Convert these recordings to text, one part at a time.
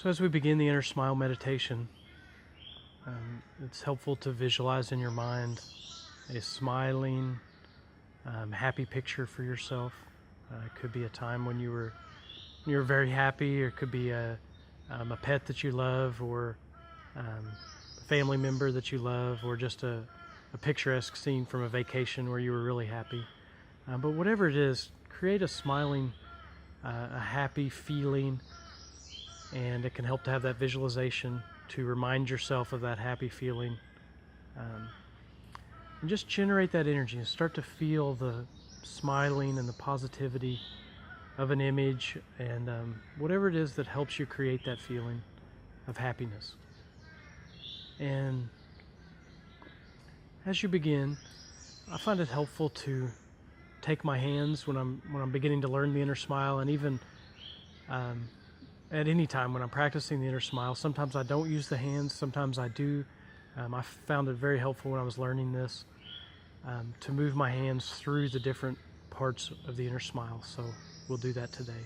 So as we begin the inner smile meditation, it's helpful to visualize in your mind a smiling, happy picture for yourself. It could be a time when you were very happy, or it could be a pet that you love, or a family member that you love, or just a picturesque scene from a vacation where you were really happy. But whatever it is, create a smiling, a happy feeling, and it can help to have that visualization to remind yourself of that happy feeling. And just generate that energy and start to feel the smiling and the positivity of an image, and whatever it is that helps you create that feeling of happiness. And as you begin, I find it helpful to take my hands when I'm beginning to learn the inner smile, and even at any time when I'm practicing the inner smile. Sometimes I don't use the hands, sometimes I do. I found it very helpful when I was learning this, to move my hands through the different parts of the inner smile. So we'll do that today.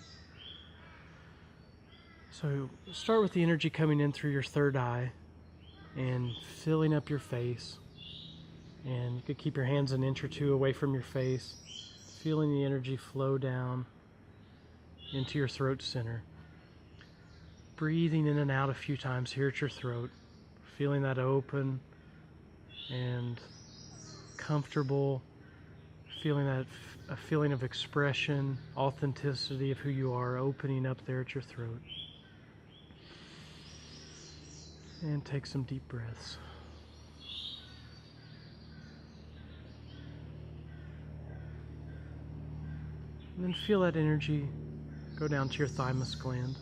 So start with the energy coming in through your third eye and filling up your face. And you could keep your hands an inch or two away from your face, feeling the energy flow down into your throat center. Breathing in and out a few times here at your throat, feeling that open and comfortable, feeling that a feeling of expression, authenticity of who you are, opening up there at your throat. And take some deep breaths. And then feel that energy go down to your thymus gland,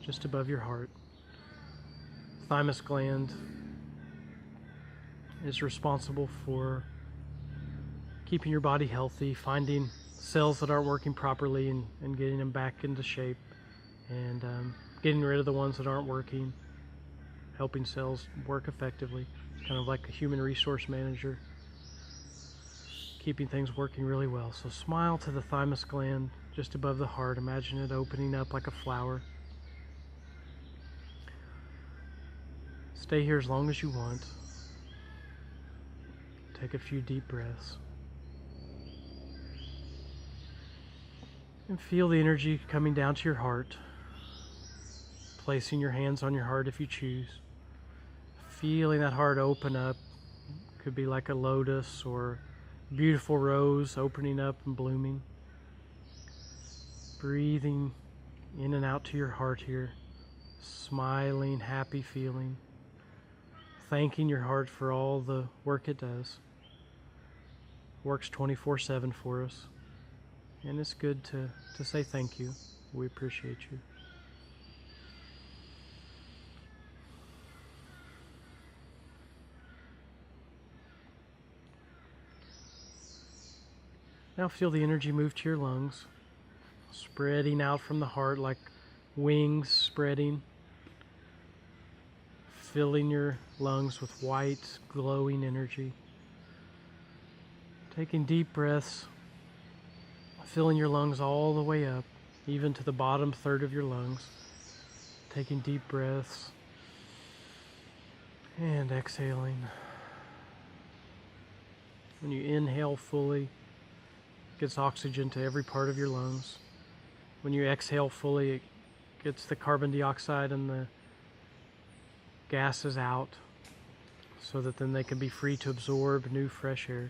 just above your heart. Thymus gland is responsible for keeping your body healthy, finding cells that aren't working properly and getting them back into shape, and getting rid of the ones that aren't working, helping cells work effectively. It's kind of like a human resource manager, keeping things working really well. So smile to the thymus gland just above the heart. Imagine it opening up like a flower. Stay here as long as you want. Take a few deep breaths. And feel the energy coming down to your heart. Placing your hands on your heart if you choose. Feeling that heart open up. Could be like a lotus or a beautiful rose opening up and blooming. Breathing in and out to your heart here. Smiling, happy feeling. Thanking your heart for all the work it does. Works 24/7 for us. And it's good to say thank you. We appreciate you. Now feel the energy move to your lungs, spreading out from the heart like wings spreading, filling your lungs with white, glowing energy. Taking deep breaths, filling your lungs all the way up, even to the bottom third of your lungs. Taking deep breaths and exhaling. When you inhale fully, it gets oxygen to every part of your lungs. When you exhale fully, it gets the carbon dioxide and the gases out, so that then they can be free to absorb new fresh air.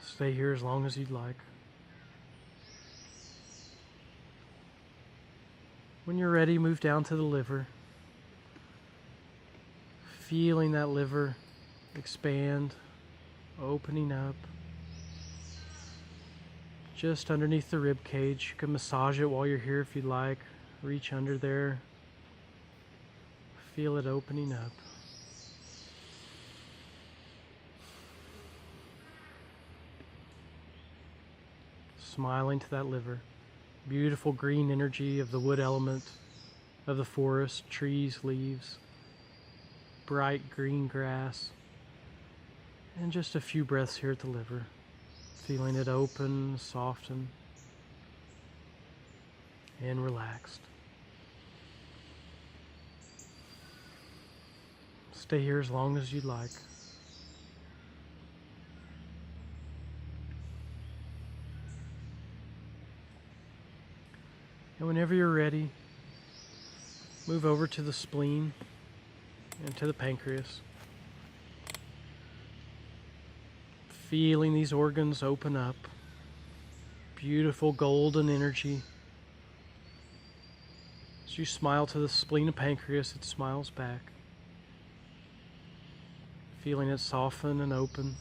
Stay here as long as you'd like. When you're ready, move down to the liver. Feeling that liver expand, opening up. Just underneath the rib cage. You can massage it while you're here if you'd like. Reach under there. Feel it opening up. Smiling to that liver. Beautiful green energy of the wood element, of the forest, trees, leaves, bright green grass, and just a few breaths here at the liver. Feeling it open, soften. and relaxed. Stay here as long as you'd like. And whenever you're ready, move over to the spleen and to the pancreas. Feeling these organs open up. Beautiful golden energy. As you smile to the spleen and pancreas, it smiles back. Feeling it soften and open.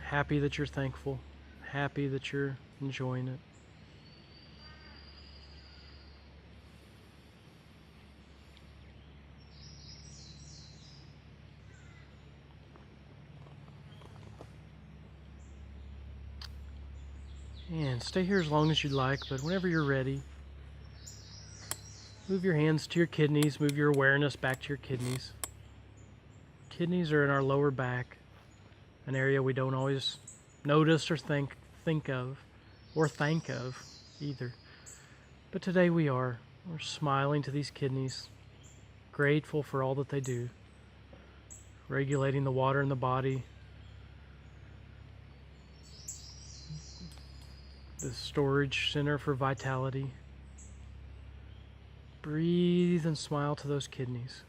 Happy that you're thankful. Happy that you're enjoying it. And stay here as long as you'd like, but whenever you're ready, move your hands to your kidneys, move your awareness back to your kidneys. Kidneys are in our lower back, an area we don't always notice or think of, or thank of either. But today we are. We're smiling to these kidneys, grateful for all that they do, regulating the water in the body, the storage center for vitality. Breathe and smile to those kidneys.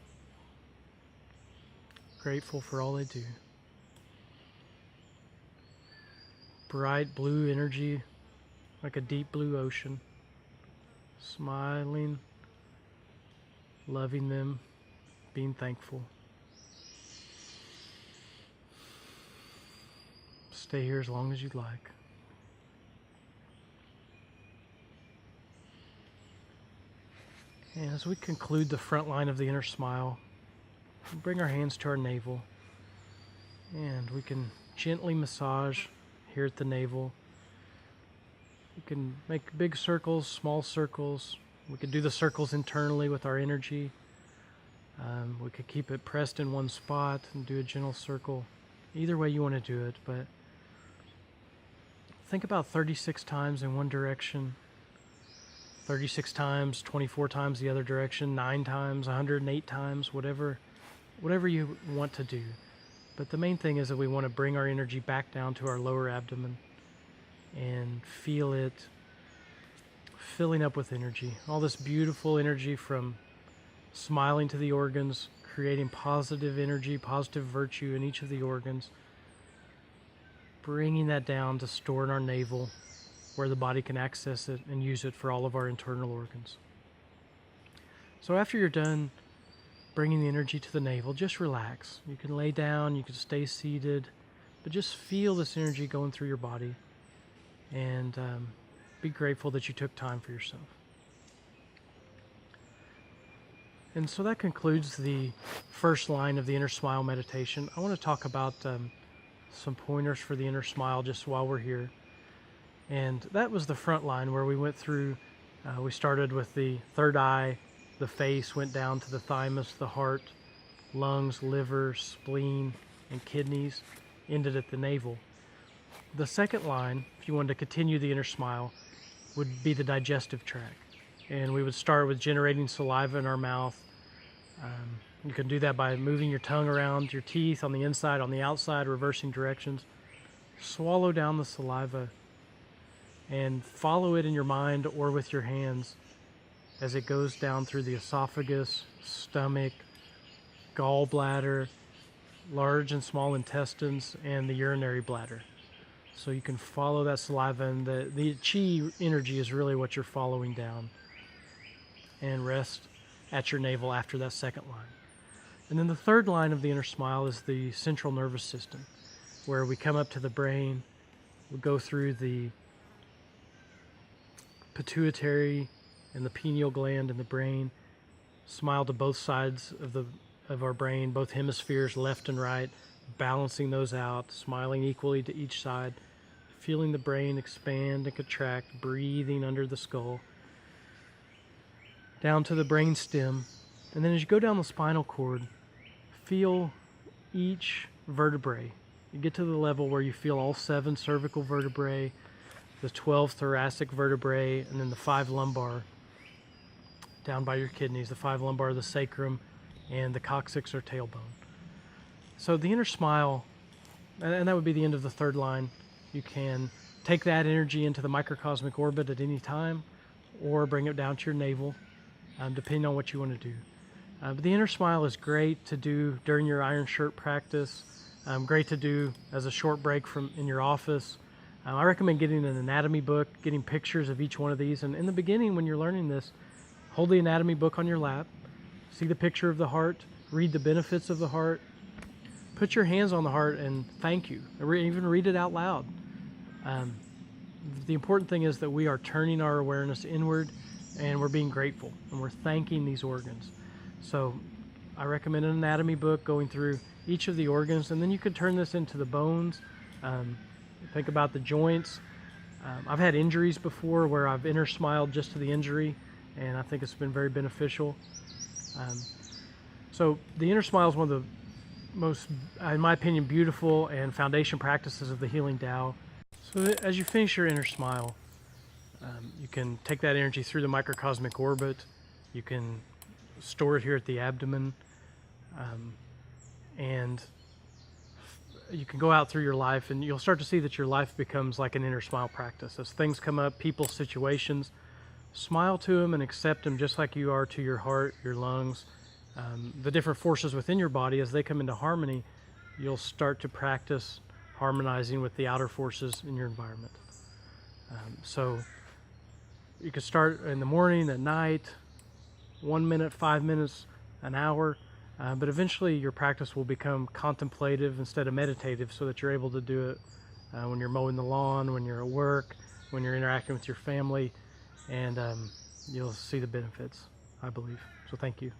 Grateful for all they do. Bright blue energy, like a deep blue ocean. Smiling, loving them, being thankful. Stay here as long as you'd like. And as we conclude the front line of the inner smile, we'll bring our hands to our navel, and we can gently massage here at the navel. We can make big circles, small circles. We could do the circles internally with our energy. We could keep it pressed in one spot and do a gentle circle. Either way you want to do it, but think about 36 times in one direction, 36 times, 24 times the other direction, 9 times, 108 times, whatever you want to do. But the main thing is that we want to bring our energy back down to our lower abdomen and feel it filling up with energy. All this beautiful energy from smiling to the organs, creating positive energy, positive virtue in each of the organs, bringing that down to store in our navel, where the body can access it and use it for all of our internal organs. So after you're done bringing the energy to the navel, just relax. You can lay down, you can stay seated, but just feel this energy going through your body, and be grateful that you took time for yourself. And so that concludes the first line of the inner smile meditation. I want to talk about some pointers for the inner smile just while we're here. And that was the front line where we went through, we started with the third eye, the face, went down to the thymus, the heart, lungs, liver, spleen, and kidneys, ended at the navel. The second line, if you wanted to continue the inner smile, would be the digestive tract. And we would start with generating saliva in our mouth. You can do that by moving your tongue around your teeth on the inside, on the outside, reversing directions. Swallow down the saliva and follow it in your mind or with your hands as it goes down through the esophagus, stomach, gallbladder, large and small intestines, and the urinary bladder. So you can follow that saliva, and the chi energy is really what you're following down. And rest at your navel after that second line. And then the third line of the inner smile is the central nervous system, where we come up to the brain, we go through the pituitary and the pineal gland in the brain, smile to both sides of our brain, both hemispheres, left and right, balancing those out, smiling equally to each side, feeling the brain expand and contract, breathing under the skull, down to the brain stem. And then as you go down the spinal cord, feel each vertebrae. You get to the level where you feel all 7 cervical vertebrae, the 12 thoracic vertebrae, and then the 5 lumbar. down by your kidneys, the 5 lumbar, the sacrum, and the coccyx or tailbone. So the inner smile, and that would be the end of the third line. You can take that energy into the microcosmic orbit at any time, or bring it down to your navel, depending on what you want to do. But the inner smile is great to do during your iron shirt practice, great to do as a short break from in your office. I recommend getting an anatomy book, getting pictures of each one of these. And in the beginning, when you're learning this, hold the anatomy book on your lap, see the picture of the heart, read the benefits of the heart, put your hands on the heart and thank you, or even read it out loud. The important thing is that we are turning our awareness inward and we're being grateful and we're thanking these organs. So I recommend an anatomy book going through each of the organs, and then you could turn this into the bones. Think about the joints. I've had injuries before where I've inner smiled just to the injury, and I think it's been very beneficial. So the inner smile is one of the most, in my opinion, beautiful and foundation practices of the healing Tao. So as you finish your inner smile, you can take that energy through the microcosmic orbit. You can store it here at the abdomen, and you can go out through your life and you'll start to see that your life becomes like an inner smile practice. As things come up, people, situations, smile to them and accept them just like you are to your heart, your lungs, the different forces within your body. As they come into harmony, you'll start to practice harmonizing with the outer forces in your environment. So you can start in the morning, at night, 1 minute, 5 minutes, an hour, but eventually your practice will become contemplative instead of meditative, so that you're able to do it when you're mowing the lawn, when you're at work, when you're interacting with your family, and you'll see the benefits, I believe. So thank you.